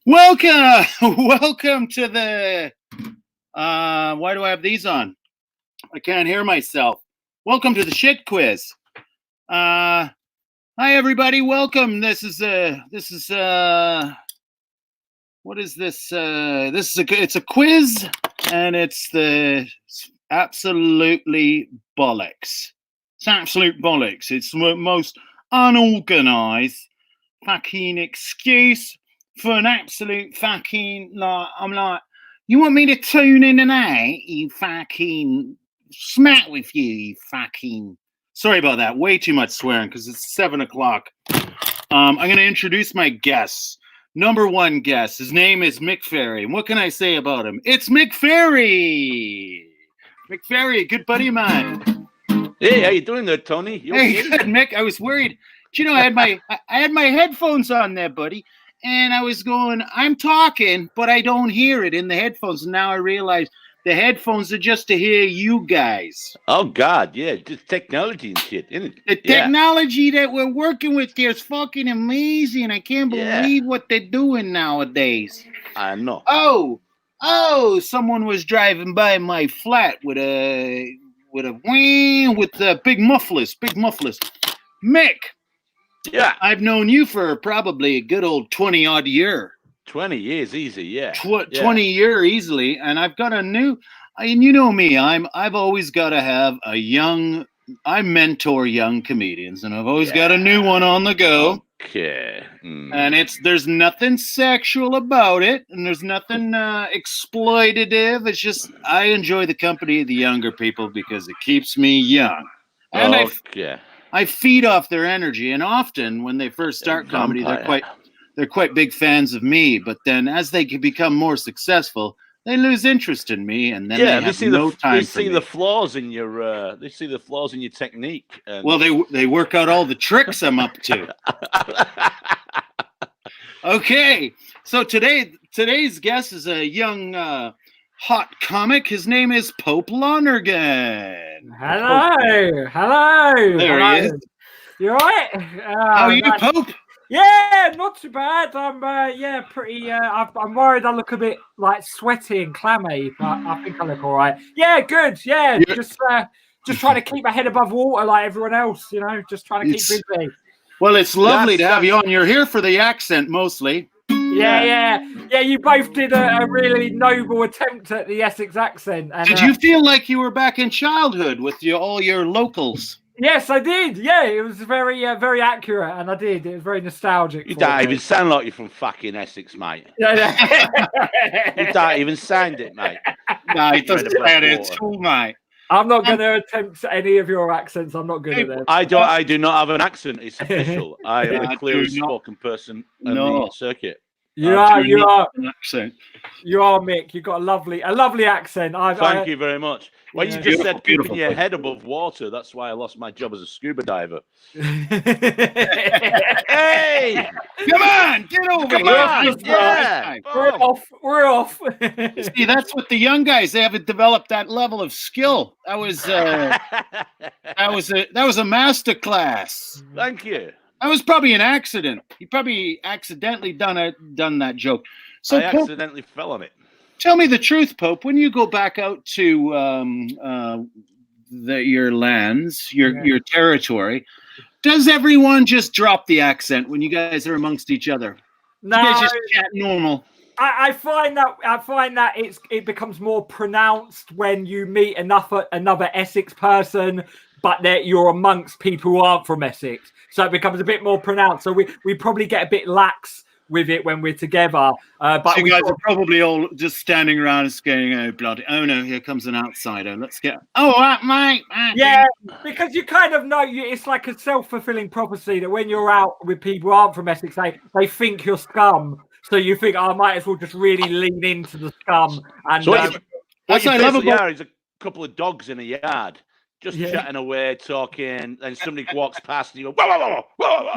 Welcome, welcome to the. Why do I have these on? I can't hear myself. Welcome to the shit quiz. Hi everybody. Welcome. This is what is this? It's a quiz, and it's absolutely bollocks. It's absolute bollocks. It's the most unorganized fucking excuse for an absolute fucking, I'm like, you want me to tune in tonight, you fucking smack with you fucking. Sorry about that. Way too much swearing because it's 7 o'clock. I'm going to introduce my guests. Number one guest. His name is Mick Ferry. And what can I say about him? It's Mick Ferry. Mick Ferry, good buddy of mine. Hey, how you doing there, Tony? Hey, good, Mick. I was worried. Do you know, I had my headphones on there, buddy. And I was going, I'm talking, but I don't hear it in the headphones. And now I realize the headphones are just to hear you guys. Oh, God, yeah. Just technology and shit, isn't it? The technology that we're working with here is fucking amazing. I can't believe what they're doing nowadays. I know. Oh, someone was driving by my flat with big mufflers. Mick. Yeah. I've known you for probably a good old 20-odd year. 20 years easy, yeah. 20 year easily, and I've got a new, and you know me, I've always got to have I mentor young comedians, and I've always got a new one on the go. Okay. And there's nothing sexual about it, and there's nothing exploitative. It's just I enjoy the company of the younger people because it keeps me young. And I feed off their energy, and often when they first start comedy, they're quite big fans of me. But then, as they become more successful, they lose interest in me, and then they see the flaws in your technique. Well, they work out all the tricks I'm up to. Okay, so today's guest is a young hot comic. His name is Pope Lonergan. Hello. There he is. You all right? How are you, Pope? Yeah, not too bad. I'm pretty. I'm worried I look a bit like sweaty and clammy, but I think I look all right. Yeah, good. Yeah, just trying to keep my head above water like everyone else. You know, just trying to keep busy. Well, it's lovely to have you on. You're here for the accent mostly. Yeah. You both did a really noble attempt at the Essex accent. And, did you feel like you were back in childhood with all your locals? Yes, I did. Yeah, it was very accurate, and I did. It was very nostalgic. You don't even sound like you're from fucking Essex, mate. You don't even sound it, mate. No, it doesn't sound it at all, mate. I'm not going to attempt any of your accents. I'm not good at them. I do not have an accent. It's official. I am a clearly spoken person on the circuit. You are, Mick. You've got a lovely accent. Thank you very much. Well, you just said keeping your head above water. That's why I lost my job as a scuba diver. Hey, come on, get over here! Yeah. We're off. See, that's what the young guys, they haven't developed that level of skill. That was a master class. Thank you. That was probably an accident. You probably accidentally done that joke. So I accidentally fell on it. Tell me the truth, Pope. When you go back out to your lands, your territory, does everyone just drop the accent when you guys are amongst each other? No, you guys just chat normal. I find that it becomes more pronounced when you meet another Essex person, but that you're amongst people who aren't from Essex, so it becomes a bit more pronounced. So we probably get a bit lax with it when we're together. But so you guys are probably all just standing around and going, "Oh bloody! Oh no, here comes an outsider. Let's get." Oh, mate. Yeah, because you kind of know it's like a self-fulfilling prophecy that when you're out with people who aren't from Essex, they think you're scum. So you think, I might as well just really lean into the scum. And so what you basically are is a couple of dogs in a yard. Just chatting away, talking, and somebody walks past and you go, whoa.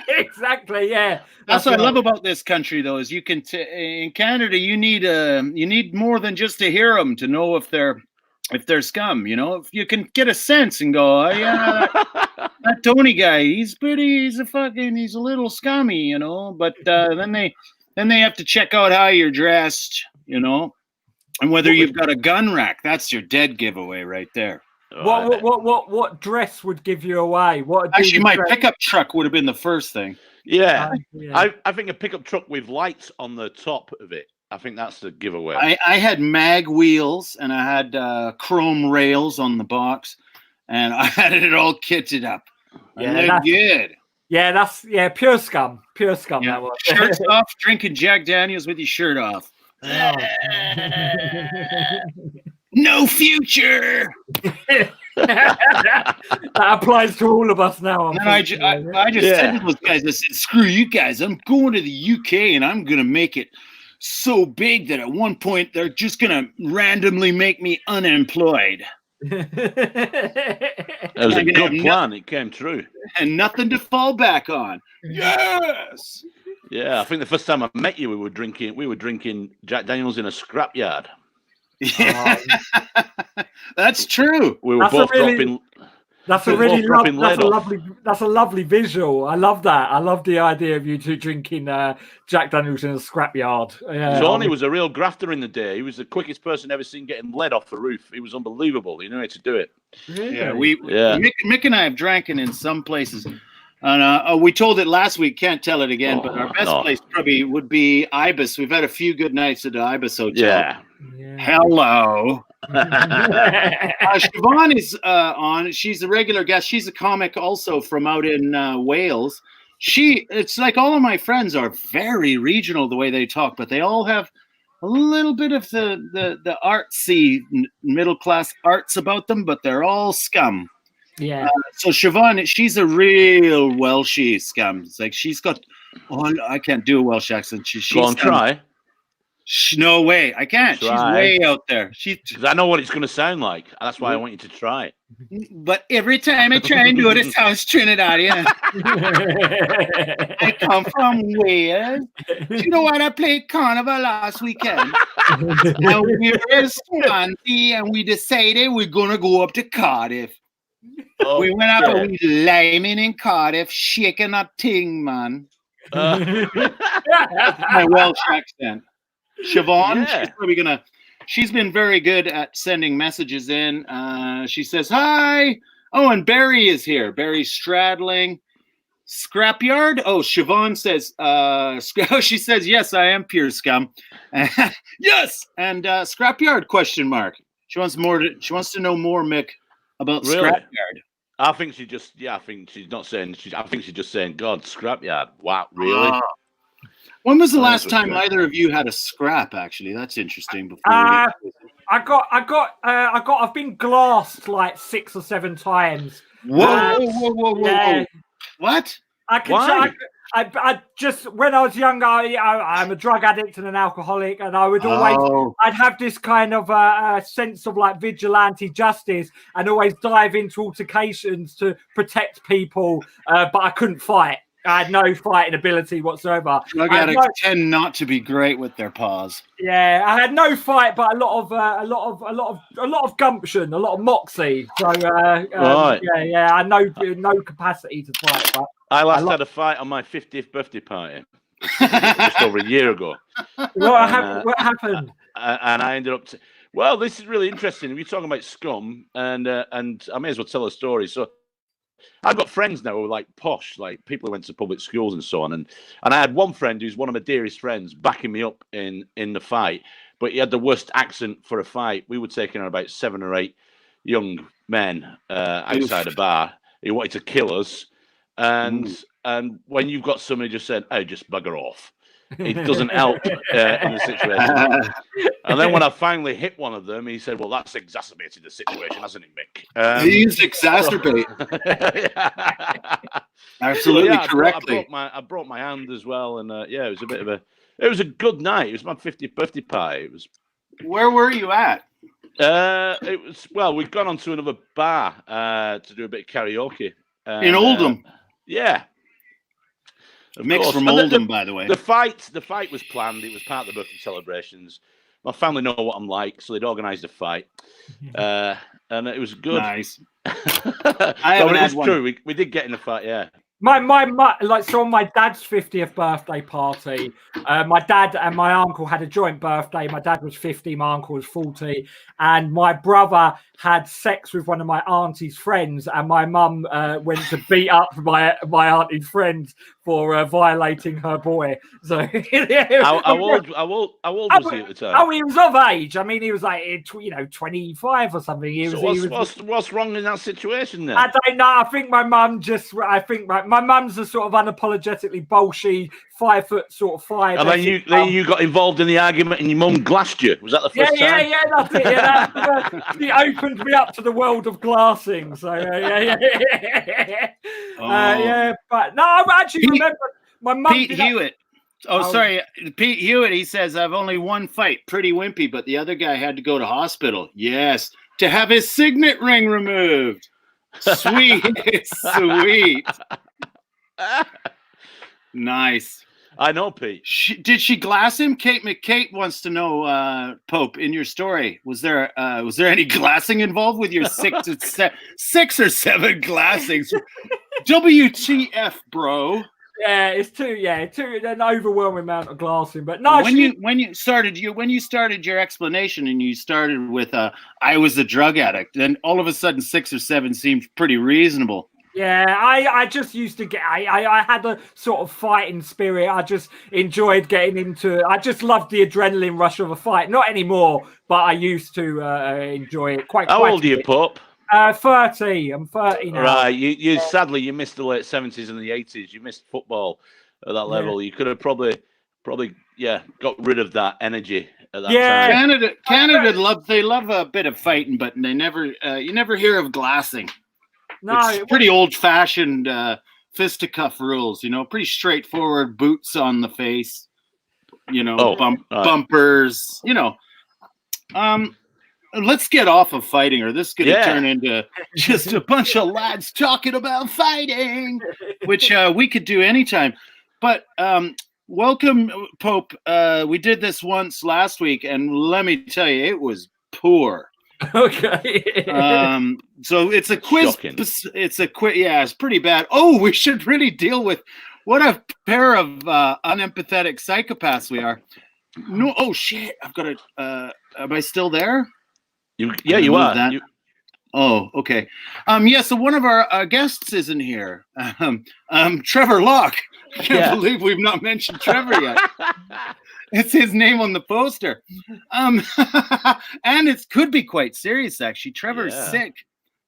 Exactly, yeah. That's what I love about this country, though, is you can in Canada you need more than just to hear them to know if they're scum. You know, if you can get a sense and go, oh, yeah, that Tony guy, he's a little scummy, you know. But then they have to check out how you're dressed, you know, and whether you've got a gun rack. That's your dead giveaway right there. What dress would give you away? Actually, my pickup truck would have been the first thing. Yeah. I think a pickup truck with lights on the top of it. I think that's the giveaway. I had mag wheels and I had chrome rails on the box, and I had it all kitted up. Yeah, good. Yeah, that's pure scum. Pure scum. Yeah. That was. Shirts off, drinking Jack Daniels with your shirt off. Oh. No future. That applies to all of us now. And I just said to those guys, I said, screw you guys. I'm going to the UK and I'm going to make it so big that at one point they're just going to randomly make me unemployed. That was a good plan. It came true. And nothing to fall back on. Yes. Yeah, I think the first time I met you, we were drinking Jack Daniels in a scrapyard. Yeah, that's true. We were both dropping. That's a lovely visual. I love that. I love the idea of you two drinking Jack Daniels in a scrapyard. Tony was a real grafter in the day. He was the quickest person ever seen getting lead off the roof. He was unbelievable. He knew how to do it. Really? Mick and I have drank in some places. And we told it last week, can't tell it again, but our best place probably would be Ibis. We've had a few good nights at the Ibis Hotel. Yeah. Hello. Siobhan is on. She's a regular guest. She's a comic also from out in Wales. It's like all of my friends are very regional the way they talk, but they all have a little bit of the artsy middle class arts about them, but they're all scum. Yeah. So Siobhan, she's a real Welshie scum. It's like she's got. Oh, I can't do a Welsh accent. Go on, try. No way, I can't. Try. She's way out there. Because I know what it's going to sound like. That's why I want you to try it. But every time I try and do it, it sounds Trinidadian. I come from Wales. Do you know what? I played Carnival last weekend. And we were in Swansea, and we decided we're going to go up to Cardiff. Oh, we went up and we liming in Cardiff, shaking that thing, man. That's my Welsh accent. Siobhan, she's been very good at sending messages in. She says, hi. Oh, and Barry is here. Barry Stradling. Scrapyard? Oh, Siobhan says, she says, yes, I am pure scum. Yes. And Scrapyard, question mark. She wants to know more, Mick, about Scrapyard. I think she's just saying, God, Scrapyard. Wow, really? When was the last time either of you had a scrap? Actually, that's interesting. I've been glassed like 6 or 7 times. Whoa! What? I just, when I was younger, I'm a drug addict and an alcoholic, and I would I'd have this kind of sense of like vigilante justice, and always dive into altercations to protect people, but I couldn't fight. I had no fighting ability whatsoever. Drug addicts tend not to be great with their paws. Yeah, I had no fight, but a lot of gumption, a lot of moxie. So I had no capacity to fight. But I last had a fight on my 50th birthday party just over a year ago. What happened? And I ended up. Well, this is really interesting. We're talking about scum, and I may as well tell a story. So I've got friends now who are like posh, like people who went to public schools and so on. And I had one friend who's one of my dearest friends backing me up in the fight, but he had the worst accent for a fight. We were taking on about 7 or 8 young men outside a bar. He wanted to kill us. And when you've got somebody just saying, "Oh, just bugger off," it doesn't help in the situation. And then when I finally hit one of them, he said, "Well, that's exacerbated the situation, hasn't it, Mick?" He's exacerbate. Absolutely correctly. I brought my hand as well, and it was it was a good night. It was my 50th birthday party. It was. Where were you at? We'd gone on to another bar to do a bit of karaoke in Oldham. Yeah. Mick's from Oldham, by the way. The fight was planned. It was part of the birthday celebrations. my family know what I'm like, so they'd organised a fight, and it was good. Nice. I haven't it had is one. true. We did get in a fight. Yeah. On my dad's 50th birthday party, my dad and my uncle had a joint birthday. My dad was 50, my uncle was 40, and my brother had sex with one of my auntie's friends, and my mum went to beat up my auntie's friends for violating her boy. So How old was he at the time? Oh, he was of age. I mean, he was like 25 or something. What's wrong in that situation then? I don't know. I think my mum my mum's a sort of unapologetically bolshy 5'5". And then you got involved in the argument, and your mum glassed you. Was that the first time? Yeah, that's it. Yeah, she opened me up to the world of glassing. So but no, I actually remember my mum. Pete Hewitt. Sorry, Pete Hewitt. He says, "I've only one fight, pretty wimpy, but the other guy had to go to hospital. Yes, to have his signet ring removed. Sweet, sweet, nice." I know, Pete. Did she glass him? Kate wants to know, Pope, in your story, was there any glassing involved with your 6 or 7 glassings? WTF, bro? Yeah, it's an overwhelming amount of glassing. But no, when you started your explanation, and you started with I was a drug addict, then all of a sudden 6 or 7 seemed pretty reasonable. Yeah, I just used to I had a sort of fighting spirit. I just enjoyed getting into it. I just loved the adrenaline rush of a fight. Not anymore, but I used to enjoy it quite. How old are you, Pup? 30. I'm 30 now. Right, you sadly you missed the late 70s and the 80s. You missed football at that level. You could have probably got rid of that energy at that time. Canada they love a bit of fighting, but they never you never hear of glassing. No, it's pretty old-fashioned fisticuff rules, pretty straightforward, boots on the face, bumpers, Let's get off of fighting, or this is going to turn into just a bunch of lads talking about fighting, which we could do anytime. But welcome, Pope. We did this once last week, and let me tell you, it was poor. Okay. So it's a quiz. Shocking. It's a quiz. Yeah, it's pretty bad. Oh, we should really deal with what a pair of unempathetic psychopaths we are. No. Oh shit! I've got to. Am I still there? You are. Oh, okay. So one of our guests isn't here. Trevor Locke. I can't believe we've not mentioned Trevor yet. It's his name on the poster. And it could be quite serious, actually. Trevor's sick.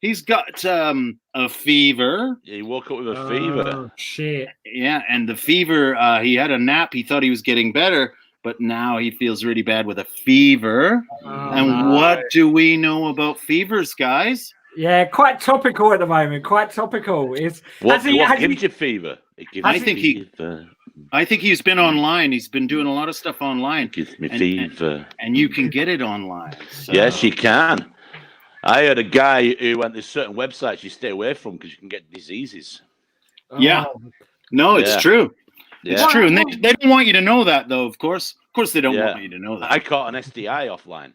He's got a fever. Yeah, he woke up with a fever. Oh, shit. Yeah, and the fever, he had a nap. He thought he was getting better, but now he feels really bad with a fever. What do we know about fevers, guys? Yeah, quite topical at the moment. Quite topical. What gives you fever? I think he's been online. He's been doing a lot of stuff online. It gives me fever. And you can get it online. So. Yes, you can. I heard a guy who went to certain websites you stay away from because you can get diseases. Yeah. No, it's true. Yeah. It's true. And they don't want you to know that, though, of course. Of course, they don't want you to know that. I caught an STI online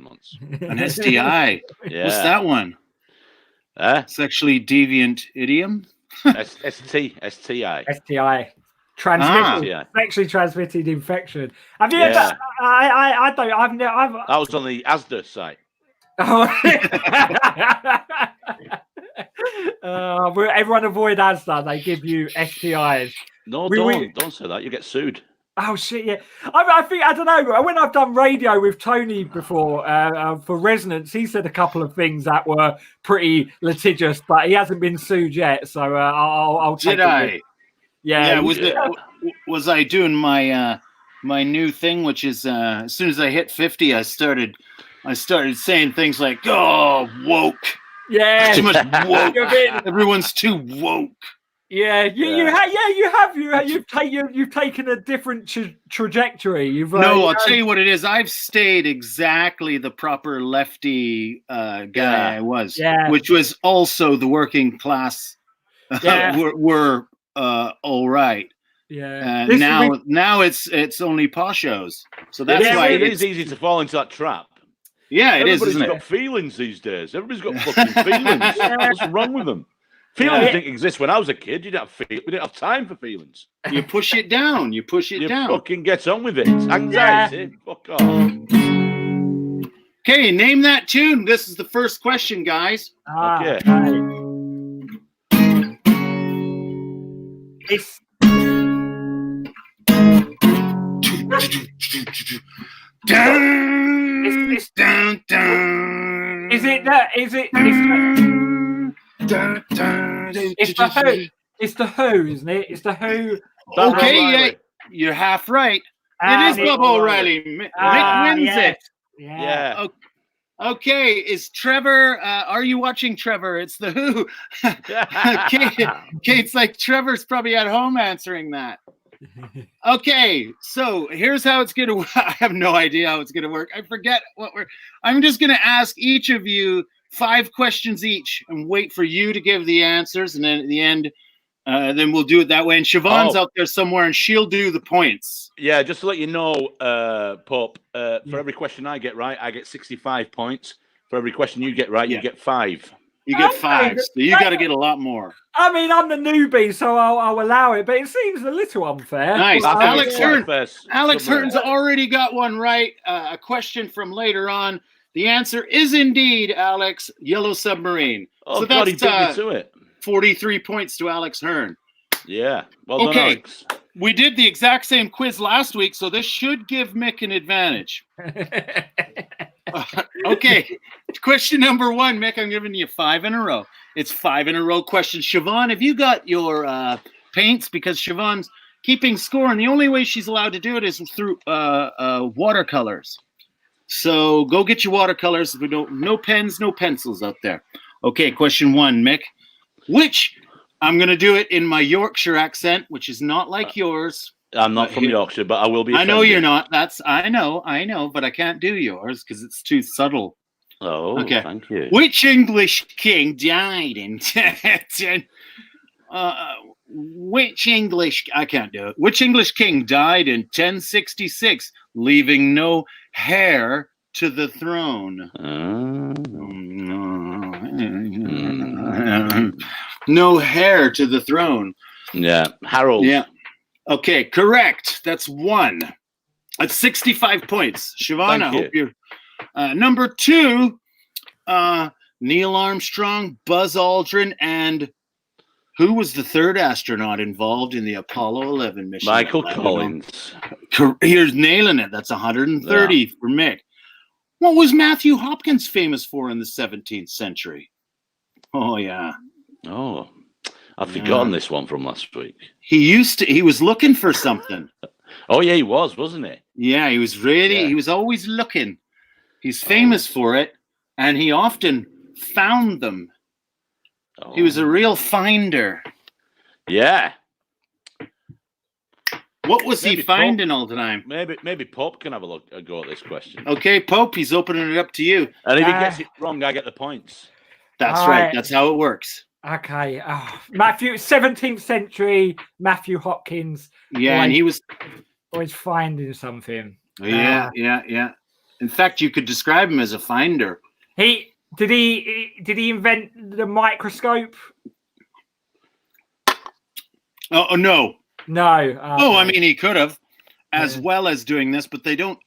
once. An STI? Yeah. What's that one? Sexually deviant idiom? STI. STI. Sexually transmitted infection. Have you ever? I was on the Asda site. Everyone avoid Asda. They give you STIs. No, don't say that. You get sued. Oh shit! Yeah, I think I don't know. When I've done radio with Tony before for Resonance, he said a couple of things that were pretty litigious, but he hasn't been sued yet. So I'll take Did I? Yeah. Was I doing my my new thing, which is as soon as I hit 50, I started saying things like, "Oh, woke." Yeah. Too much woke. Everyone's too woke. Yeah, you've taken a different trajectory. I'll tell you what it is. I've stayed exactly the proper lefty guy I was, which was also the working class. Were all right. Yeah. Now it's only poshos. So that's why it is easy to fall into that trap. Yeah, it is, isn't Everybody's got it? feelings these days. Everybody's got fucking feelings. What's wrong with them? Feelings didn't exist when I was a kid. We didn't have time for feelings. You push it down. You fucking get on with it. Anxiety. Fuck off. Okay, name that tune. This is the first question, guys. Okay. It's Dun, dun. Is it that? Is it? It's the Who. It's the Who, isn't it? It's the Who. Okay, yeah, you're half right. It is Bob O'Reilly. Mick wins it. Yeah. Okay, is Trevor? Are you watching Trevor? It's the Who. Kate's like Trevor's probably at home answering that. Okay, so here's how it's gonna. I have no idea how it's gonna work. I forget what we're. I'm just gonna ask each of you 5 questions each, and wait for you to give the answers, and then at the end, then we'll do it that way. And Siobhan's out there somewhere, and she'll do the points. Yeah, just to let you know, Pope. For every question I get right, I get 65 points. For every question you get right, you get 5. You get 5, so you got to get a lot more. I mean, I'm the newbie, so I'll allow it, but it seems a little unfair. Nice. Well, Alex Hearn's already got one right. A question from later on. The answer is indeed, Alex, Yellow Submarine. Oh, so God, that's he beat me to it. 43 points to Alex Hearn. Yeah. Well done, Alex. We did the exact same quiz last week, so this should give Mick an advantage. Okay, question number 1, Mick. I'm giving you 5 in a row. It's 5 in a row questions. Siobhan, have you got your paints? Because Siobhan's keeping score, and the only way she's allowed to do it is through watercolors. So go get your watercolors. We don't. No pens, no pencils out there. Okay, question 1, Mick. Which I'm going to do it in my Yorkshire accent, which is not like yours. I'm not from Yorkshire, but I will be offended. I know you're not. I know, but I can't do yours because it's too subtle. Oh, okay. Thank you. Which English king died in which English king died in 1066, leaving no heir to the throne? No heir to the throne. Yeah, Harold. Yeah. Okay, correct. That's 1. That's 65 points. Siobhan, I hope you're. Number 2, Neil Armstrong, Buzz Aldrin, and who was the 3rd astronaut involved in the Apollo 11 mission? Michael Collins. Here's nailing it. That's 130 for Mick. What was Matthew Hopkins famous for in the 17th century? Oh, yeah. Oh, I've forgotten this one from last week. He was looking for something. Oh, yeah, he was, wasn't he? Yeah, he was he was always looking. He's famous for it, and he often found them. Oh. He was a real finder. Yeah. What was he finding all the time? Maybe Pope can have a go at this question. Okay, Pope, he's opening it up to you. And if he gets it wrong, I get the points. That's right. That's how it works. Okay. Matthew, 17th century Matthew Hopkins. Yeah, and he was always finding something. Yeah. In fact, you could describe him as a finder. Did he invent the microscope? Oh no. No. I mean, he could have, as well as doing this, but they don't.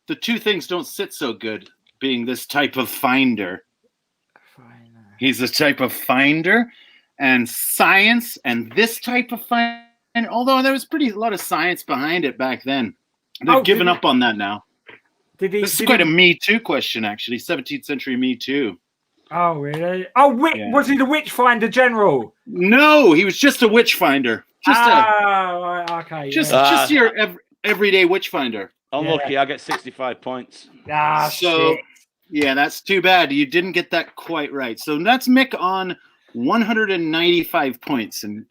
The two things don't sit so good. Being this type of finder. He's a type of finder, and science, and this type of finder. Although there was a lot of science behind it back then. They've given up on that now. This is quite a Me Too question, actually. 17th century Me Too. Oh, really? Oh, was he the witch finder general? No, he was just a witch finder. Okay. Just your everyday witch finder. Unlucky, I get 65 points. Shit. Yeah, that's too bad. You didn't get that quite right. So that's Mick on 195 points. And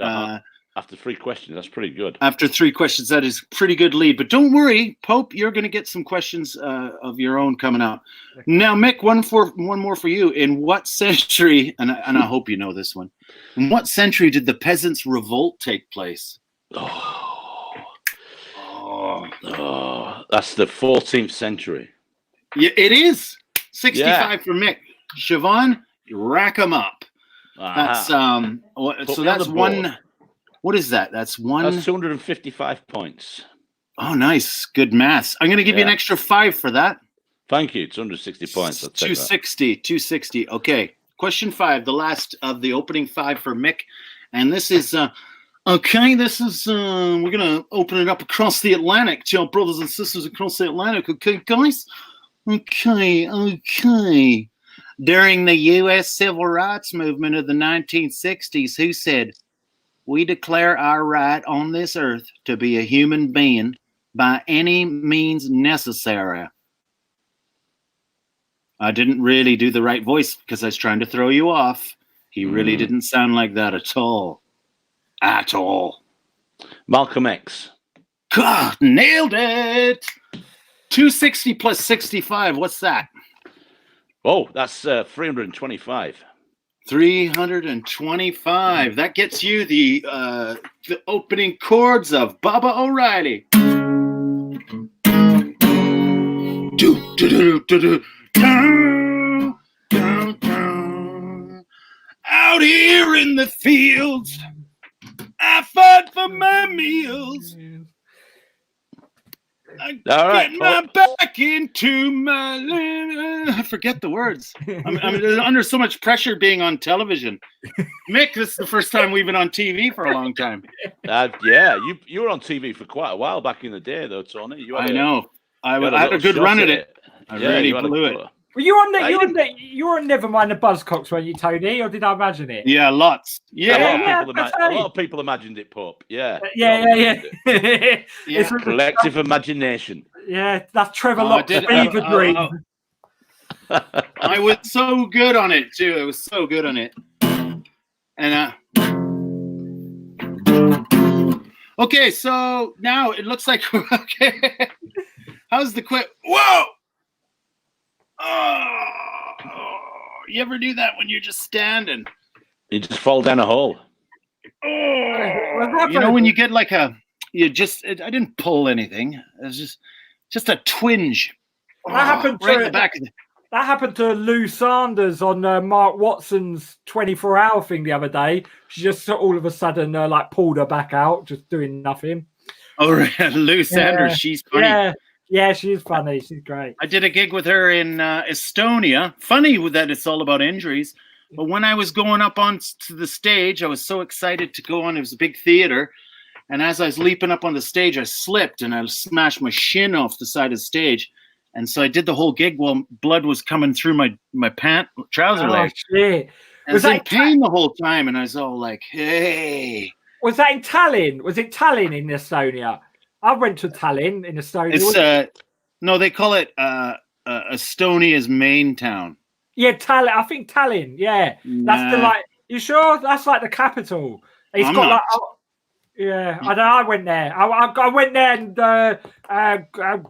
after 3 questions, that's pretty good. After 3 questions, that is pretty good lead. But don't worry, Pope, you're going to get some questions of your own coming up. Now, Mick, one more for you. In what century, and I hope you know this one, in what century did the Peasants' Revolt take place? Oh, Oh, that's the 14th century. Yeah, it is. 65 for Mick. Siobhan, rack them up. That's so that's one. What is that? That's one. That's 255 points. Oh, nice. Good maths. I'm going to give you an extra 5 for that. Thank you. 260 points. I'll take 260. 260. Okay. Question 5, the last of the opening 5 for Mick. And this is, okay, this is, we're going to open it up across the Atlantic to our brothers and sisters across the Atlantic. Okay, guys? Okay. During the U.S. Civil Rights Movement of the 1960s, who said, "We declare our right on this earth to be a human being by any means necessary"? I didn't really do the right voice because I was trying to throw you off. He really didn't sound like that at all. At all. Malcolm X. God, nailed it. 260 plus 65. What's that? Oh, that's 325. 325. That gets you the opening chords of Baba O'Reilly. Down, down, down. Out here in the fields, I fought for my meals. I get my back into my land. I forget the words. I'm under so much pressure being on television. Mick, this is the first time we've been on TV for a long time. Yeah, you were on TV for quite a while back in the day, though, Tony. I know. I had a good run at it. I really blew it. Were you on that? You were on Nevermind the Buzzcocks, weren't you, Tony? Or did I imagine it? Yeah, lots. Yeah, a lot of people imagined it, Pup. Yeah. It's a collective imagination. Yeah, that's Trevor Locke's fever dream. I was so good on it too. I was so good on it. And okay, so now it looks like okay. How's the quit? Whoa! Oh, you ever do that when you're just standing? You just fall down a hole. You know when you get like I didn't pull anything. It was just a twinge. That happened right in the back. That happened to Lou Sanders on Mark Watson's 24-hour thing the other day. She just all of a sudden like pulled her back out, just doing nothing. Oh, right. Lou Sanders, she's funny. Yeah, she's funny. She's great. I did a gig with her in Estonia. Funny that it's all about injuries. But when I was going up onto the stage, I was so excited to go on. It was a big theater. And as I was leaping up on the stage, I slipped and I smashed my shin off the side of the stage. And so I did the whole gig while blood was coming through my trouser leg. Shit. I was in pain the whole time. And I was all like, hey. Was that in Tallinn? Was it Tallinn in Estonia? I went to Tallinn in Estonia. It's no, they call it Estonia's main town. Yeah, Tallinn. I think Tallinn. Yeah, that's the You sure? That's like the capital. It's got like. Yeah, I went there. I went there and I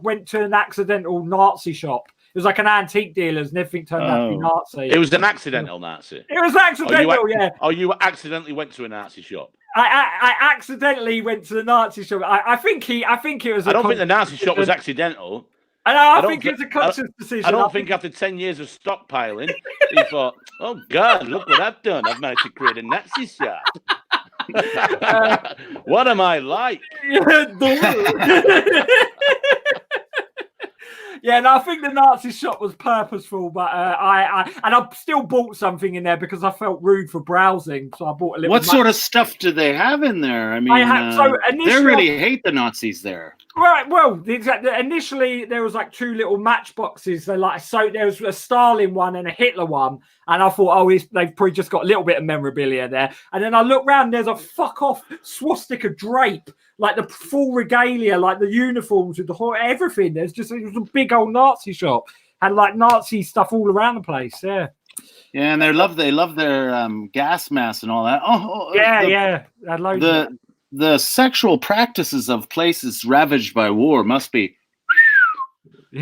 went to an accidental Nazi shop. It was like an antique dealer's, and everything turned out to be Nazi. It was an accidental Nazi. It was accidental, yeah. Oh, you accidentally went to a Nazi shop. I accidentally went to the Nazi shop. I think it was. I don't think the Nazi shop was accidental. I think it was a conscious decision. I don't think after 10 years of stockpiling, he thought, "Oh God, look what I've done! I've managed to create a Nazi shop. What am I like?" Yeah, no, I think the Nazi shop was purposeful, but I still bought something in there because I felt rude for browsing, so I bought a little. What sort of stuff do they have in there? I mean, they really hate the Nazis there. Right. Well, initially there was like 2 little matchboxes. There was a Stalin one and a Hitler one, and I thought, they've probably just got a little bit of memorabilia there. And then I looked round, there's a fuck off swastika drape, like the full regalia, like the uniforms with the whole everything. It was a big old Nazi shop, had like Nazi stuff all around the place. Yeah. Yeah, and they love their gas masks and all that. The sexual practices of places ravaged by war must be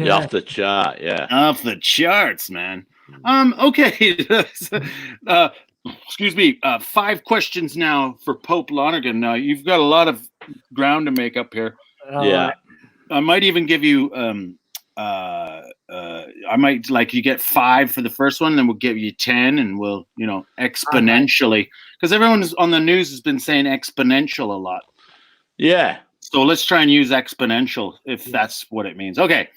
off the chart. Yeah, off the charts, man. Okay. Excuse me. 5 questions now for Pope Lonergan. Now you've got a lot of ground to make up here. Yeah. I might even give you I might like you get 5 for the first one, then we'll give you 10, and we'll exponentially, because everyone on the news has been saying exponential a lot. Yeah. So let's try and use exponential if that's what it means. Okay.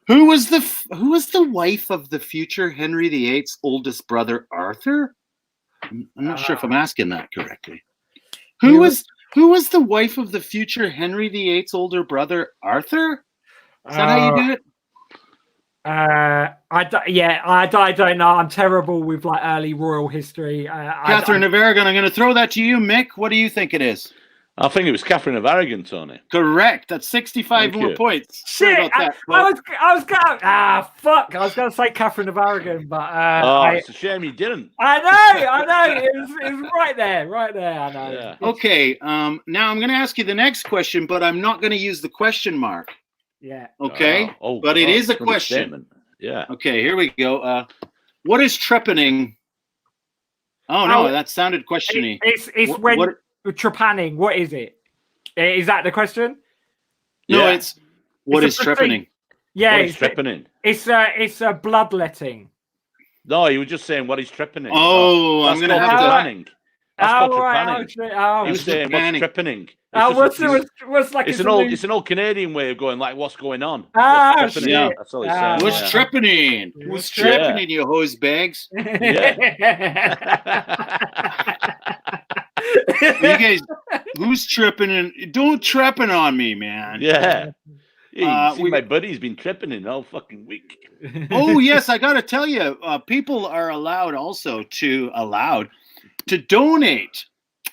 Who was the wife of the future Henry VIII's oldest brother Arthur? I'm not sure if I'm asking that correctly. Who was the wife of the future Henry VIII's older brother Arthur? Is that how you do it? I don't know. I'm terrible with like early royal history. Catherine of Aragon. I'm going to throw that to you, Mick. What do you think it is? I think it was Catherine of Aragon, Tony. Correct. That's 65 more points. Shit! I was going to say Catherine of Aragon, but it's a shame you didn't. I know. It was right there. I know. Yeah. Okay. Now I'm going to ask you the next question, but I'm not going to use the question mark. Yeah. Okay. But it is a question. Statement. Yeah. Okay. Here we go. What is trepanning? Oh no, that sounded questiony. It's when trepanning. What is it? Is that the question? No, it's what is trepanning? Yeah, what is trepanning? It's a bloodletting. No, you were just saying what is trepanning. Oh, I'm going to have trepanning. That's called trepanning. He was saying what's trepanning. It's an old Canadian way of going like what's going on. Shit. Yeah. That's all he's saying. What's trepanning? What's trepanning, you hose bags? You guys, who's tripping? Don't tripping on me, man. Yeah. My buddy's been tripping in all fucking week. Oh yes, I got to tell you, people are allowed to donate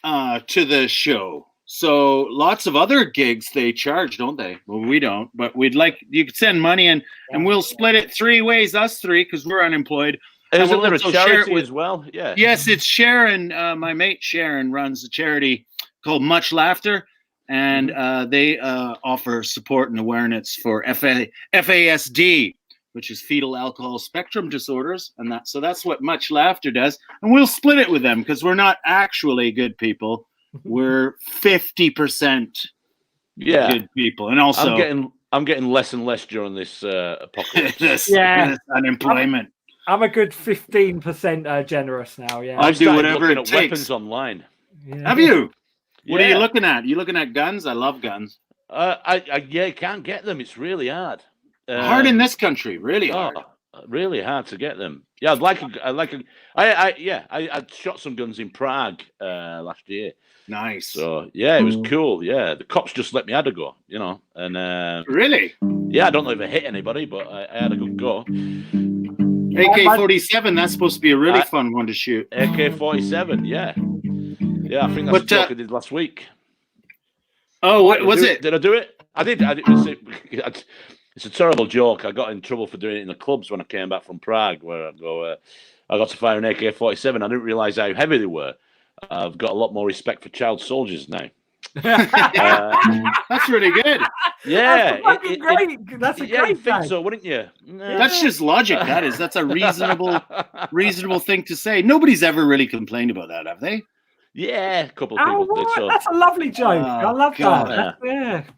to the show. So lots of other gigs they charge, don't they? Well, we don't, but you could send money and we'll split it 3 ways, us 3, because we're unemployed. Isn't there a charity as well? Yeah. Yes, it's Sharon. My mate Sharon runs a charity called Much Laughter, and they offer support and awareness for FASD, which is fetal alcohol spectrum disorders, and that's what Much Laughter does. And we'll split it with them because we're not actually good people. We're 50% good people, and also I'm getting less and less during this apocalypse. this unemployment. I'm a good 15% generous now. Yeah, I do whatever it takes. Weapons online. Yeah. Have you? What are you looking at? You looking at guns? I love guns. I can't get them. It's really hard. Hard in this country, really hard. Really hard to get them. Yeah, I shot some guns in Prague last year. Nice. So it was cool. Yeah, the cops just let me have a go, and really. Yeah, I don't know if I hit anybody, but I had a good go. AK-47. That's supposed to be a really fun one to shoot. AK-47. Yeah. I think that's what I did last week. Oh, what was it? Did I do it? I did. It's a terrible joke. I got in trouble for doing it in the clubs when I came back from Prague, where I got to fire an AK-47. I didn't realise how heavy they were. I've got a lot more respect for child soldiers now. That's really good. Yeah, that's great. That's a great you'd think so, wouldn't you? That's just logic. That's a reasonable thing to say. Nobody's ever really complained about that, have they? Yeah, a couple of people did. So. That's a lovely joke. I love that.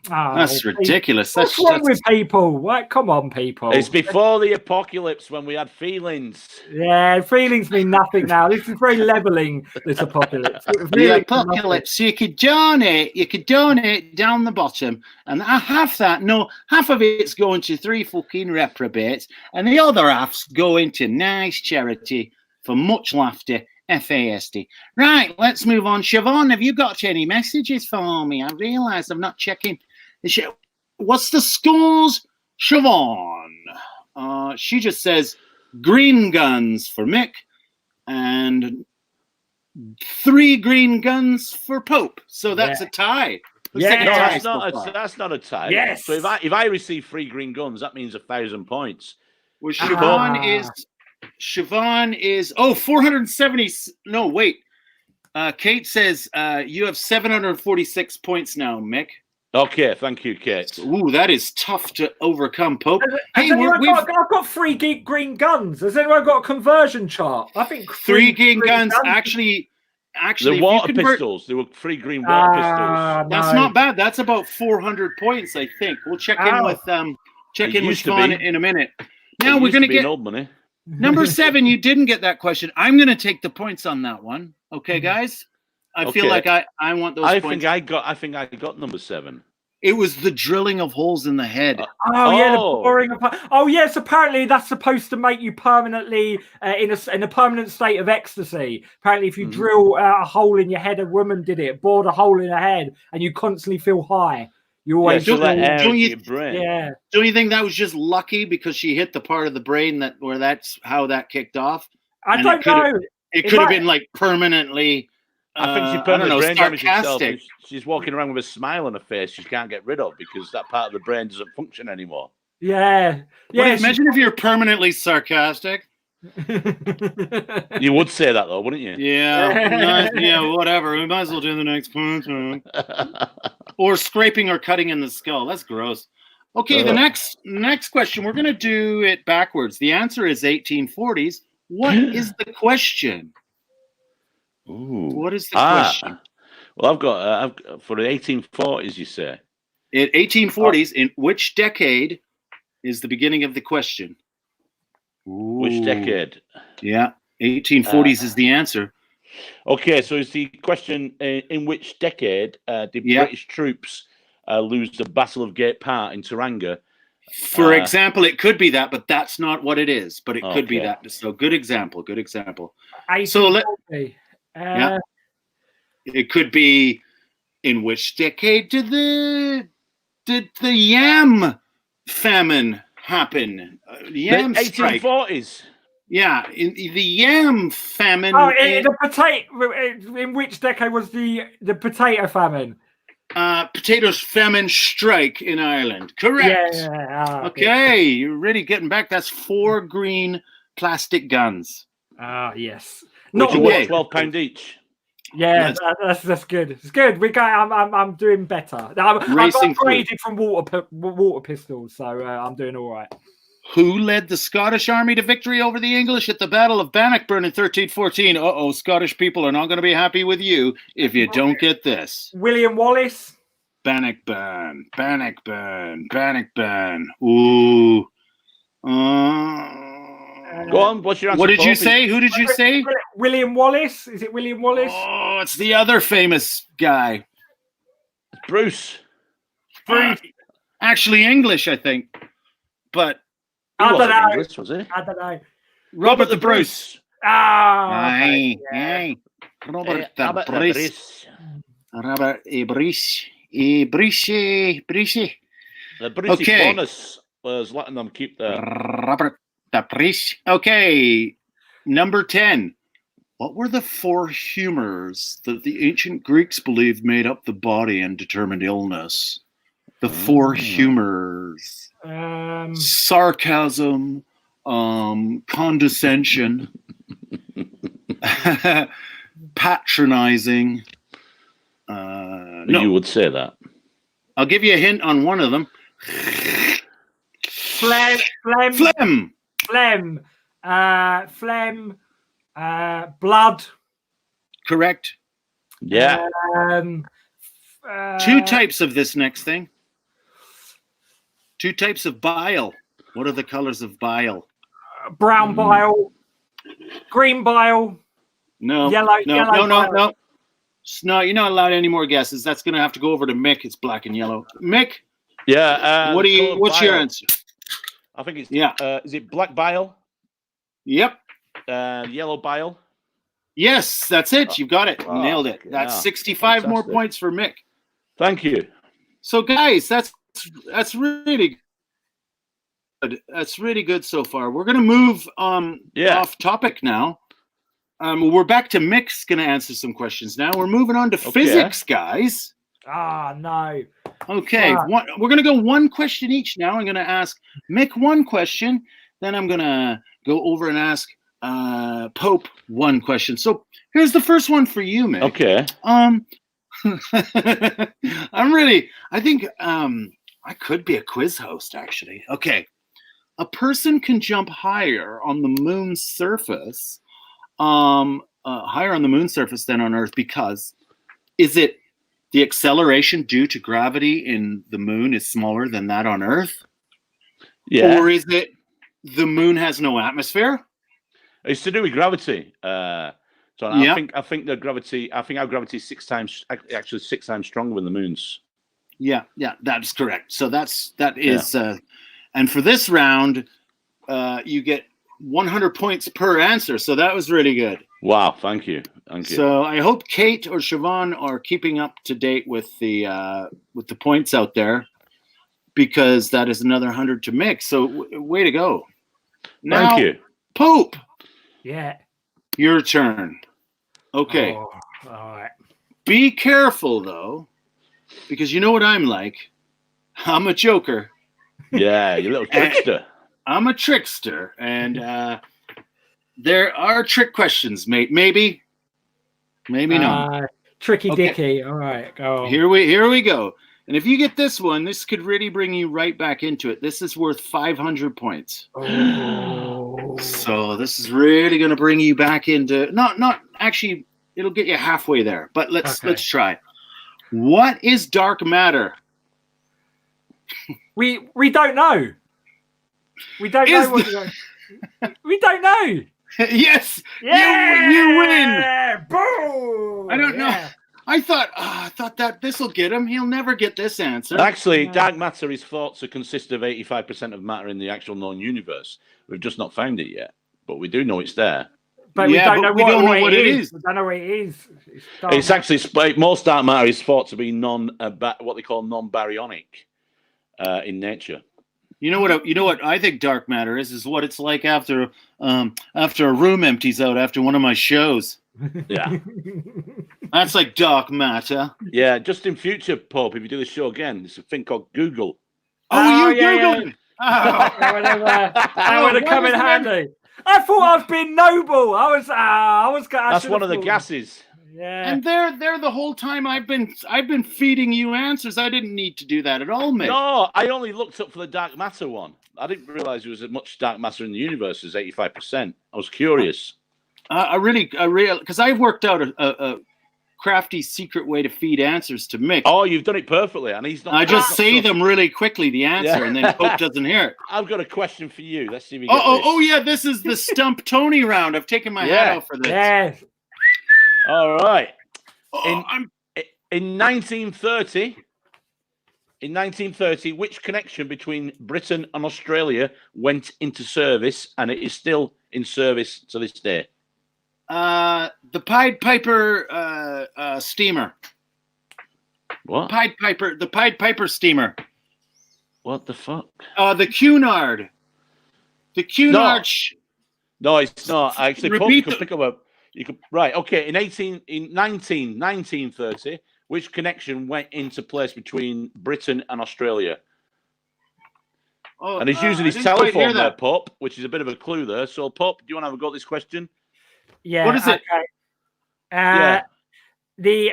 That's ridiculous. What's wrong with people? What? Come on, people. It's before the apocalypse when we had feelings. Yeah, feelings mean nothing now. This is very leveling, this apocalypse. The apocalypse, you could donate down the bottom, and half of it's going to 3 fucking reprobates, and the other half's going to nice charity for Much Laughter. FASD. Right, let's move on. Siobhan, have you got any messages for me? I realise I'm not checking. What's the scores, Siobhan? She just says green guns for Mick and 3 green guns for Pope. So that's a tie. That's not a tie. Yes. So if I receive 3 green guns, that means 1,000 points. Well, Siobhan is 470. No, wait. Kate says you have 746 points now, Mick. Okay, thank you, Kate. Ooh, that is tough to overcome, Pope. I've got 3 green guns. Has anyone got a conversion chart? I think 3 green guns. Actually, Actually, The if you water convert- pistols. They were 3 green water pistols. That's not bad. That's about 400 points, I think. We'll check in with Sean in a minute. Now we're going to get old money. number 7. You didn't get that question. I'm going to take the points on that one. Okay, guys. I feel like I want those points. I think I got number 7. It was the drilling of holes in the head. The boring apart. Oh yes, apparently that's supposed to make you permanently in a permanent state of ecstasy. Apparently, if you drill a hole in your head, a woman did it, bored a hole in her head, and you constantly feel high. You always don't you think that was just lucky because she hit the part of the brain that's how that kicked off? I don't know. It could have been like permanently. I think she permanently brain damaged herself. Sarcastic. She's walking around with a smile on her face she can't get rid of because that part of the brain doesn't function anymore. Yeah. Imagine if you're permanently sarcastic. You would say that though, wouldn't you? Yeah, whatever. We might as well do the next question. Or scraping or cutting in the skull. That's gross. Okay, the next question. We're going to do it backwards. The answer is 1840s. What is the question? Ooh. What is the question? Well, I've got for the 1840s. You say in 1840s. In which decade is the beginning of the question? Ooh. Which decade? Yeah, 1840s is the answer. Okay, so is the question in which decade did British troops lose the Battle of Gate Park in Taranga? For example, it could be that, but that's not what it is. But it could be that. So good example. So it could be in which decade did the yam famine happen? Yam the strike. 1840s. Yeah, in the yam famine. The potato. In which decade was the potato famine? Potatoes famine strike in Ireland. Correct. Okay, you're really getting back. That's 4 green plastic guns. Yes. Not worth £12 each. Yeah, that's good. It's good. I'm doing better. I'm upgraded from water pistols, so I'm doing all right. Who led the Scottish army to victory over the English at the Battle of Bannockburn in 1314? Scottish people are not going to be happy with you if you don't get this. William Wallace. Bannockburn. Ooh. Go on, what's your answer? What did you say? Who did you say? William Wallace. Is it William Wallace? Oh, it's the other famous guy. Bruce. Actually English, I think. But I don't know. English, was he? I don't know. Robert the Bruce. Aye. Robert the Bruce. Robert a Bruce. A Bruce. The British bonus was letting them keep the Robert the Bruce. Okay. Number 10. What were the 4 humors that the ancient Greeks believed made up the body and determined illness? The 4 humors. Sarcasm, condescension, patronizing. You would say that. I'll give you a hint on one of them. Phlegm. Blood. Correct. Yeah. 2 types of this next thing. 2 types of bile. What are the colors of bile? Brown bile, green bile. No. Yellow. No, you're not allowed any more guesses. That's going to have to go over to Mick. It's black and yellow. Mick. Yeah. What's your answer? I think it's is it black bile? Yep. Yellow bile. Yes, that's it. You got it. Nailed it. That's 65 more points for Mick. Thank you. So, guys, that's really good. That's really good so far. We're going to move off topic now. We're back to Mick's going to answer some questions now. We're moving on to physics, guys. No. Okay. We're going to go 1 question each now. I'm going to ask Mick 1 question. Then I'm going to go over and ask Pope 1 question. So here's the first one for you, Mick. Okay. I think I could be a quiz host, actually. Okay. A person can jump higher on the moon's surface higher on the moon's surface than on Earth because is it the acceleration due to gravity in the moon is smaller than that on Earth? Yeah. Or is it the moon has no atmosphere? It's to do with gravity. So Yeah. I think our gravity is 6 times stronger than the moon's. Yeah, that's correct. So that is, and for this round, you get 100 points per answer. So that was really good. Wow, thank you. So I hope Kate or Siobhan are keeping up to date with the points out there, because that is another 100 to Mick. So way to go. Now, Thank you. Pope. Yeah. Your turn. Okay. Oh, all right. Be careful though, because you know what I'm like. I'm a joker. Yeah, you little trickster. I'm a trickster, and there are trick questions, mate. Maybe not. Tricky Okay. Dicky. All right, go on. Here we go. And if you get this one, this could really bring you right back into it. This is worth 500 points. Oh. So this is really going to bring you back into not actually. It'll get you halfway there, but let's try. What is dark matter? We don't know. We don't know what. We don't know. Yes, Yeah, you win. Boom. I don't know. I thought that this will get him. He'll never get this answer. Actually, dark matter is thought to consist of 85% of matter in the actual known universe. We've just not found it yet, but we do know it's there. But we don't know what it is. We don't know what it is. It's actually most dark matter is thought to be what they call non-baryonic in nature. You know what I think dark matter is what it's like after a room empties out after one of my shows. Yeah. That's like dark matter. Yeah, just in future, Pope, if you do the show again, there's a thing called Google. Oh, you yeah, Googled. Yeah. That would have come in handy. I thought I was being noble. I was That's one of the gases. Yeah. And there the whole time I've been feeding you answers. I didn't need to do that at all, mate. No, I only looked up for the dark matter one. I didn't realize there was as much dark matter in the universe as 85%. I was curious. I really, because I've worked out a crafty secret way to feed answers to Mick. Oh, you've done it perfectly, and he's not. I just say them really quickly, the answer, and then Pope doesn't hear it. I've got a question for you. Let's see if we get this. Oh, yeah, this is the Stump Tony round. I've taken my hat off for this. Yes. All right. In 1930, which connection between Britain and Australia went into service, and it is still in service to this day? The Pied Piper steamer. What? The Pied Piper steamer. What the fuck? The Cunard. The Cunard. No, it's not. Actually, Pope, you could pick up right. Okay, in 1930, which connection went into place between Britain and Australia? And he's using his telephone there, Pope, which is a bit of a clue there. So, Pope, do you want to have a go at this question? Yeah. What is it? Yeah. The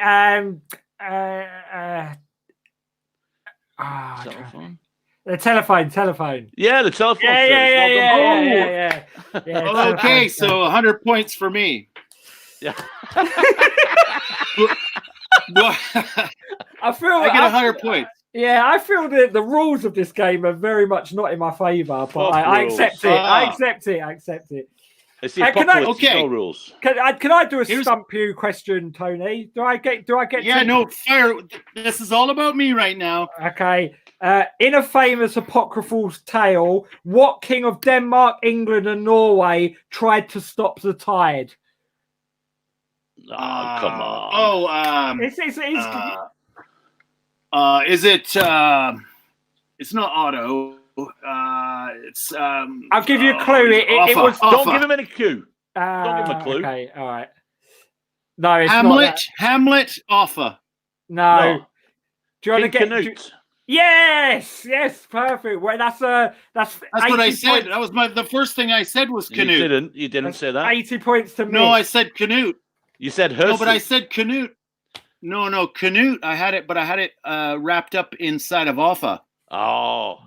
Telephone. The telephone. Yeah, the telephone. Yeah. Okay, so 100 points for me. Yeah. I get 100 points. Yeah, I feel that the rules of this game are very much not in my favour, but I accept it. I accept it. It's the apocalypse. No rules. Can I do a stump you question, Tony? Do I get? Yeah, no, fair. This is all about me right now. Okay. In a famous apocryphal tale, what king of Denmark, England, and Norway tried to stop the tide? Oh, come on. Is it? It's not Otto. It's. I'll give you a clue. It was. Don't give him any clue. Don't give him a clue. Okay, all right. No, it's Hamlet. not that. Hamlet. Offa. No. Do you want to get? Canute. Yes, perfect. Well, that's what I said. That was the first thing I said was Canute. You didn't say that. 80 points to me. No, I said Canute. You said Hersey. No, but I said Canute. No, Canute. I had it wrapped up inside of Offa. Oh.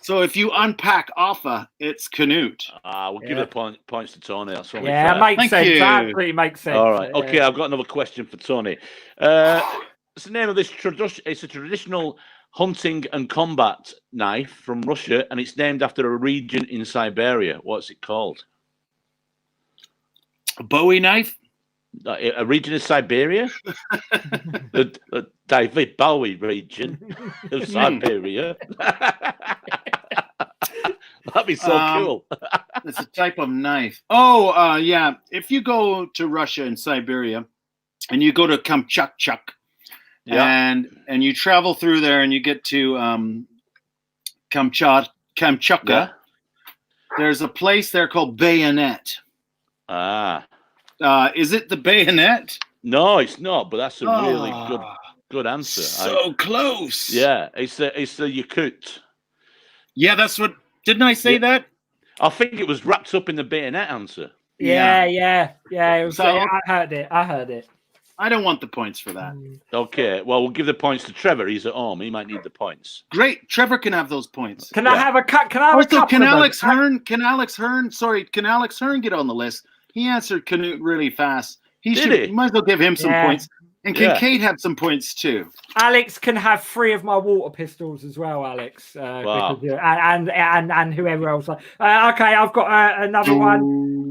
So if you unpack Alpha, it's Canute. We'll give the points to Tony. That's only Yeah, fair. makes Thank sense. you. That absolutely makes sense. All right. Yeah. Okay, I've got another question for Tony. What's the name of this It's a traditional hunting and combat knife from Russia, and it's named after a region in Siberia. What's it called? A Bowie knife? A region in Siberia? the David Bowie region of Siberia. That'd be so cool. It's a type of knife. Oh, yeah. If you go to Russia and Siberia, and you go to Kamchatka, and you travel through there, and you get to Kamchatka, there's a place there called Bayonet. Is it the Bayonet? No, it's not. But that's a really good answer. So close. Yeah, it's the Yakut. Yeah, that's what. Didn't I say that? I think it was wrapped up in the Bayonet answer. Yeah. It was, So, I heard it. I don't want the points for that. Okay, well, we'll give the points to Trevor. He's at home. He might need the points. Great, Trevor can have those points. Can I have a cut? Can I have a Also, couple can of them? Alex Hearn? Can Alex Hearn get on the list? He answered Canute really fast. Did he? Might as well give him some points. And can Kate have some points too? Alex can have 3 of my water pistols as well, Alex. Wow. Because, and whoever else. Okay, I've got another one.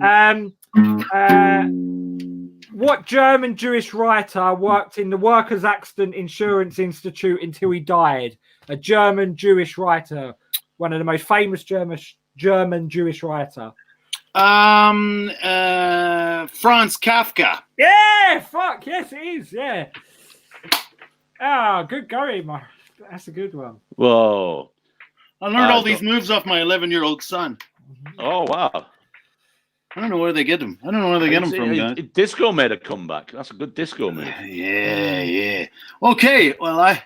What German Jewish writer worked in the Workers' Accident Insurance Institute until he died? A German Jewish writer, one of the most famous German Jewish writer. Franz Kafka. Yeah, fuck yes, it is. Yeah. Good going, man. That's a good one. Whoa! I learned all these moves off my 11-year-old son. Oh wow! I don't know where they get them. I don't know where they get them from, guys. Disco made a comeback. That's a good disco move. Yeah. Okay, well,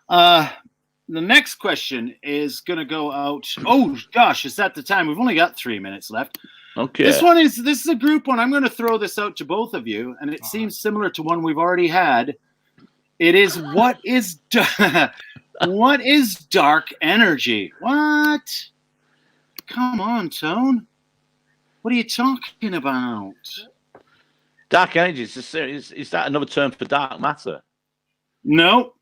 the next question is going to go out. Oh, gosh, is that the time? We've only got 3 minutes left. Okay. This is a group one. I'm going to throw this out to both of you, and it seems similar to one we've already had. It is what is dark energy? What? Come on, Tone. What are you talking about? Dark energy. Is that another term for dark matter? No.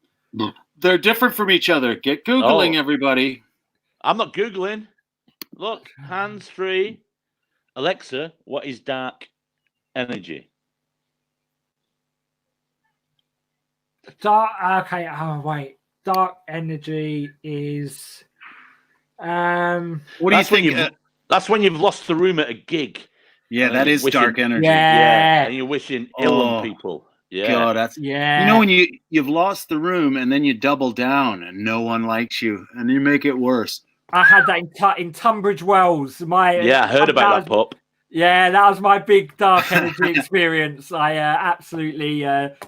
They're different from each other. Get Googling, everybody. I'm not Googling. Look, hands free. Alexa, what is dark energy? Okay. Oh wait. Dark energy is. What do you think? That's when you've lost the room at a gig. Yeah, that is dark energy. Yeah. And you're wishing ill on people. Yeah. God, that's You know when you've lost the room and then you double down and no one likes you and you make it worse. I had that in Tunbridge Wells. I heard about that, Pop. Yeah, that was my big dark energy experience. I absolutely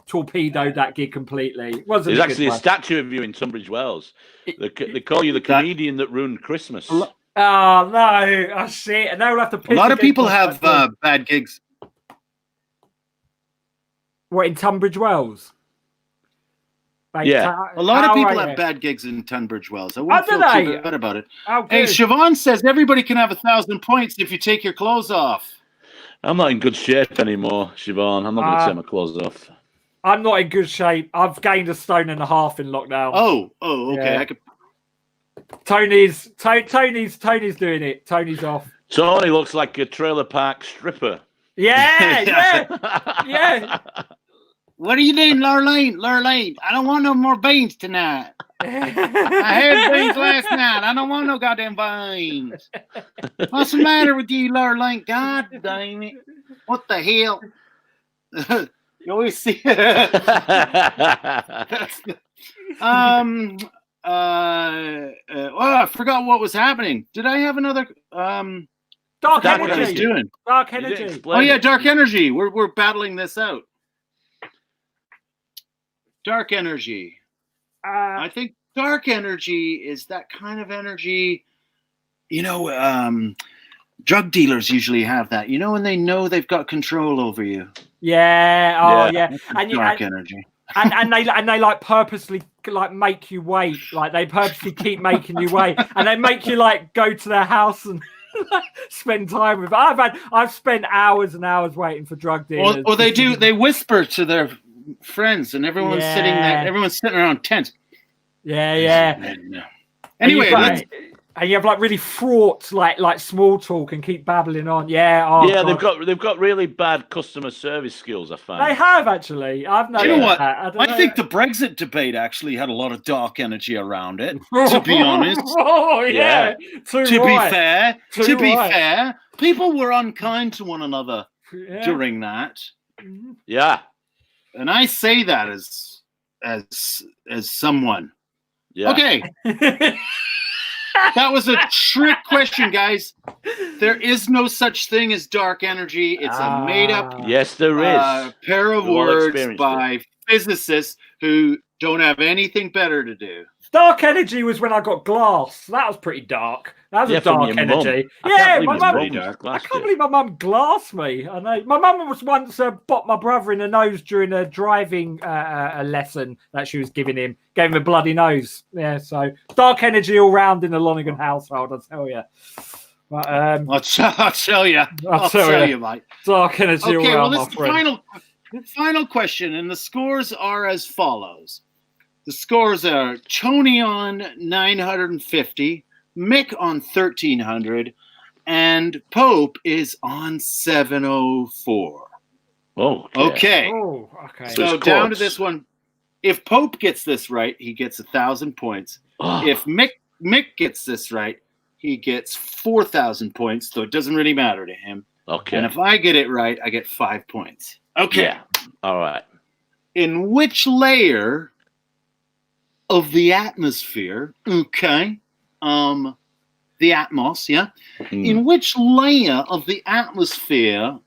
torpedoed that gig completely. There's actually a statue of you in Tunbridge Wells. They call you the comedian that ruined Christmas. Oh no! Oh shit! And now we'll have to. A lot of people have bad gigs. What, in Tunbridge Wells? Like, a lot of people have bad gigs in Tunbridge Wells. I wouldn't feel too bad about it. Hey, Siobhan says everybody can have 1,000 points if you take your clothes off. I'm not in good shape anymore, Siobhan. I'm not going to take my clothes off. I'm not in good shape. I've gained 1.5 stone in lockdown. Oh, okay. Yeah. I could. Tony's doing it. Tony's off. Tony looks like a trailer park stripper. Yeah. What are you doing, Lurleen? I don't want no more beans tonight. I had beans last night. I don't want no goddamn beans. What's the matter with you, Lurleen? God damn it. What the hell? You always see well, I forgot what was happening. Did I have another Dark energy. What I was doing. Dark energy. Oh yeah, dark energy. We're battling this out. Dark energy. I think dark energy is that kind of energy. Drug dealers usually have that. You know, when they know they've got control over you. Yeah. Oh yeah. And dark energy. and they like purposely like make you wait. Like they purposely keep making you wait, and they make you like go to their house and spend time with. I've spent hours and hours waiting for drug dealers. Or they whisper to their friends, and everyone's sitting there. Everyone's sitting around tense. Yeah. Anyway, and you have like really fraught like small talk and keep babbling on. Yeah. They've got really bad customer service skills. I find they have actually. I've noticed. You know what? That. I think the Brexit debate actually had a lot of dark energy around it. To be honest. Yeah. To be fair, people were unkind to one another during that. Yeah. And I say that as someone. Yeah. Okay. That was a trick question, guys. There is no such thing as dark energy. It's a made-up yes, there is. Pair of words by physicists who don't have anything better to do. Dark energy was when I got glass. That was pretty dark. That was a dark energy. My mum. I can't believe my mum glassed me. I know. My mum was once bopped my brother in the nose during a driving a lesson that she was giving him. Gave him a bloody nose. Yeah, so dark energy all round in the Lonergan household, I'll tell you. But, I'll tell you. I'll tell you, mate. Dark energy all round, this is the final question, and the scores are as follows. The scores are Tony on 950, Mick on 1300, and Pope is on 704. Oh, okay. So down to this one. If Pope gets this right, he gets 1,000 points. If Mick gets this right, he gets 4,000 points. So it doesn't really matter to him. Okay. And if I get it right, I get 5 points. Okay. Yeah. All right. In which layer of the atmosphere, the atmos, in which layer of the atmosphere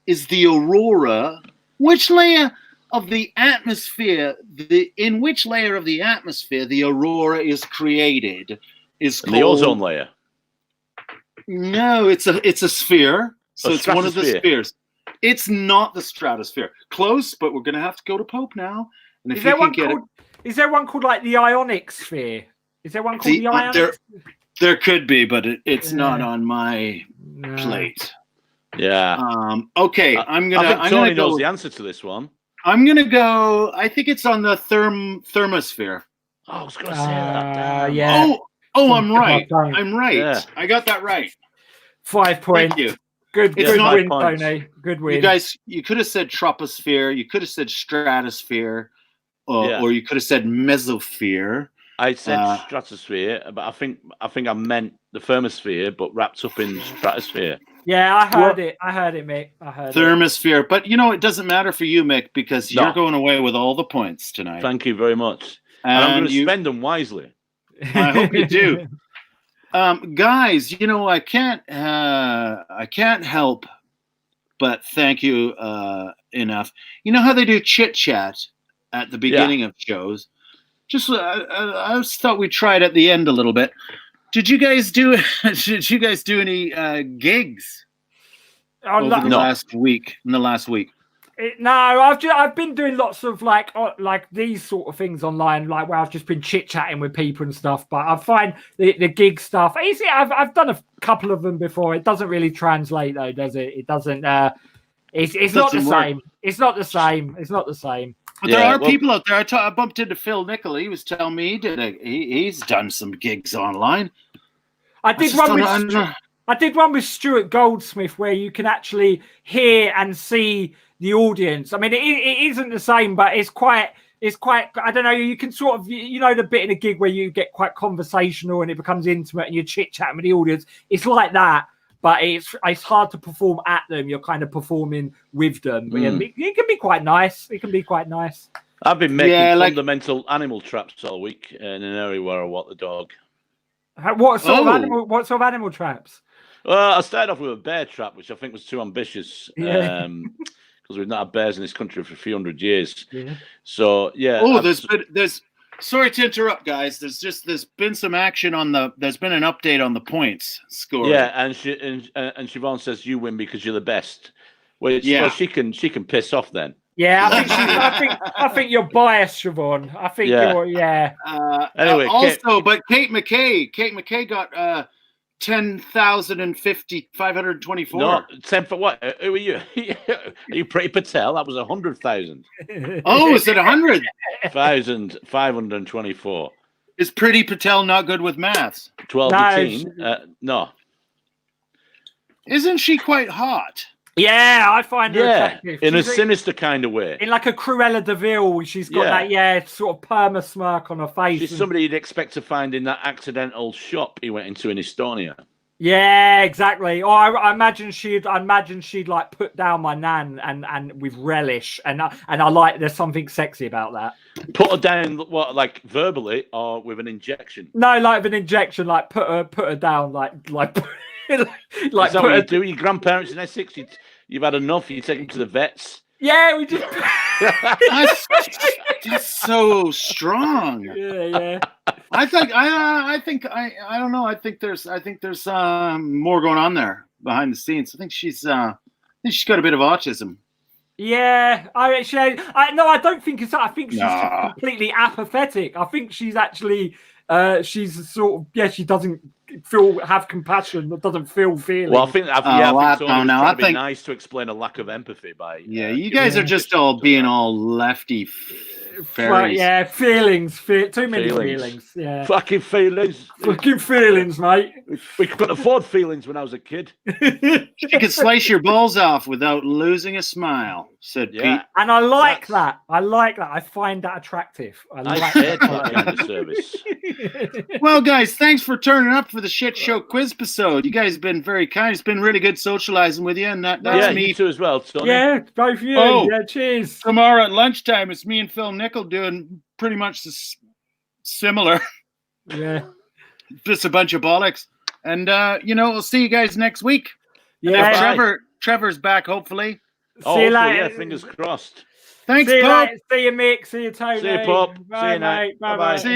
is the aurora? Which layer of the atmosphere, in which layer of the atmosphere the aurora is created? Is called the ozone layer. No, it's a sphere. So it's one of the spheres. It's not the stratosphere. Close, but we're gonna have to go to Pope now. And if you can get it. Is there one called like the ionic sphere? Is there one called the ionic? There could be, but it's not on my plate. Yeah. Okay. I think Tony knows the answer to this one. I'm gonna go. I think it's on the thermosphere. Oh, I was gonna say that. Yeah. Oh, I'm right. I'm right. Yeah. I got that right. 5 points. Thank you. Good win, Tony. Good win. You guys, you could have said troposphere. You could have said stratosphere. Or you could have said mesosphere. I said stratosphere, but I think I meant the thermosphere, but wrapped up in stratosphere. Yeah, I heard it. I heard it, Mick. I heard thermosphere. But you know, it doesn't matter for you, Mick, because you're going away with all the points tonight. Thank you very much. And I'm going to spend them wisely. I hope you do. Guys, you know, I can't help but thank you enough. You know how they do chit chat at the beginning of shows? Just I just thought we'd try it at the end a little bit. Did you guys do any gigs over the last week? In the last week? No, I've been doing lots of like these sort of things online, like where I've just been chit chatting with people and stuff. But I find the gig stuff easy. I've done a couple of them before. It doesn't really translate though, does it? It doesn't. It's not the same. It's not the same. It's not the same. But there are people out there. I bumped into Phil Nickel. He was telling me he's done some gigs online. I did one with Stuart Goldsmith where you can actually hear and see the audience. I mean, it isn't the same, but it's quite. I don't know. You can sort of, you know, the bit in a gig where you get quite conversational and it becomes intimate and you're chit chatting with the audience. It's like that. But it's hard to perform at them. You're kind of performing with them. But it can be quite nice. It can be quite nice. I've been making fundamental animal traps all week in an area where I walk the dog. What sort of animal traps? Well, I started off with a bear trap, which I think was too ambitious. Because we've not had bears in this country for a few hundred years. Yeah. So there's sorry to interrupt, guys. There's been some action there's been an update on the points score. Yeah, and Siobhan says you win because you're the best. Well, she can piss off then. Yeah, I think you're biased, Siobhan. I think you're Anyway, also, but Kate McKay got 10,524. No, 10 for what? Who are you? Are you Pretty Patel? That was 100,000. Oh, is it 100? 1,524. Is Pretty Patel not good with maths? 12 No, to 10. No. Isn't she quite hot? Yeah, I find her attractive. In a She's sinister kind of way. in like a Cruella de Vil, she's got that sort of perma smirk on her face. She's somebody you'd expect to find in that accidental shop he went into in Estonia. Yeah, exactly. Oh, I imagine she'd like put down my nan and with relish, and I like. There's something sexy about that. Put her down, what, like verbally or with an injection? No, like with an injection, like put her down, like. Is that what you do? Your grandparents in Essex, you've had enough. You take them to the vets. Yeah, we just. That's so strong. Yeah. I don't know. I think there's more going on there behind the scenes. I think she's got a bit of autism. Yeah, I don't think it's that. I think she's just completely apathetic. I think she's actually she's sort of she doesn't have compassion, but doesn't feel feelings. Well, I think it's trying to be nice to explain a lack of empathy by. You guys are just all being all lefty. Fairies. Yeah, feelings. Too many feelings. Yeah. Fucking feelings. Fucking feelings, mate. We couldn't afford feelings when I was a kid. She could slice your balls off without losing a smile, said Pete. And I like that. I find that attractive. I like that kind of service. Well, guys, thanks for turning up for the Shitshow Quizpesode. You guys have been very kind. It's been really good socializing with you. And that's me. You too as well, Tony. Yeah, both you. Oh, yeah, cheers. Tomorrow at lunchtime, it's me and Phil Nickel doing pretty much similar. Yeah. Just a bunch of bollocks. And, we'll see you guys next week. Yeah. Trevor's back, hopefully. See you later. Yeah, fingers crossed. Thanks, See you Pop. later. See you, Mick. See you, Tony. See you, Pop. Bye, See you, mate. Bye-bye.